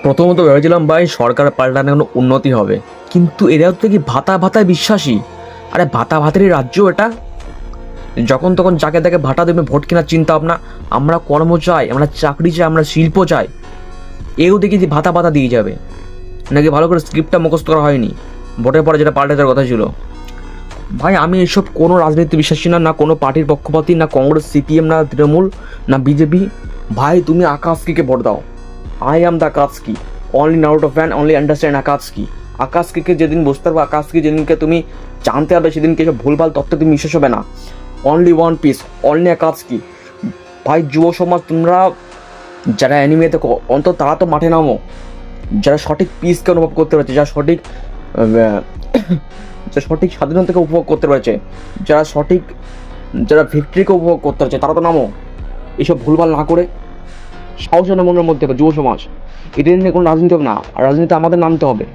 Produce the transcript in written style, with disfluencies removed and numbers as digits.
প্রথমত ভেবেছিলাম ভাই সরকার পাল্টানো কোনো উন্নতি হবে, কিন্তু এরাও তো কি ভাতায় বিশ্বাসী। আরে ভাতেরই রাজ্য এটা। যখন তখন যাকে তাকে ভাতা দেবে, ভোট কেনার চিন্তা ভাবনা। আমরা কর্ম চাই, আমরা চাকরি চাই, আমরা শিল্প চাই। এও দেখি যে ভাতা দিয়ে যাবে। নাকি ভালো করে স্ক্রিপ্টটা মুখস্থ করা হয়নি, ভোটের পরে যেটা পাল্টে দেওয়ার কথা ছিল। ভাই আমি এসব কোনো রাজনীতি বিশ্বাসী না, না কোনো পার্টির পক্ষপাতী, না কংগ্রেস, সিপিএম, না তৃণমূল, না বিজেপি। ভাই তুমি আকাশকে ভোট দাও। I am the Akatsuki, only Naruto fan, only understand Akatsuki. আকাশকে যেদিন বুঝতে পারবো, আকাশকি যেদিনকে তুমি জানতে পারবে, সেদিনকে এসব ভুলভাল তথ্য তুমি বিশ্বাস হবে না। Only One Piece, only Akatsuki. ভাই যুব সমাজ তোমরা যারা অ্যানিমেতে অন্তত তারা তো মাঠে নামো, যারা সঠিক পিসকে অনুভব করতে পারছে, যারা সঠিক স্বাধীনতাকে উপভোগ করতে পারছে, যারা ভিক্টরিকে উপভোগ করতে পারছে, তারা তো নামো। এইসব ভুলভাল না করে সাহস মনের মধ্যে যুব সমাজ, এটা নিয়ে কোনো রাজনীতি হবে না। আর রাজনীতি আমাদের নামতে হবে।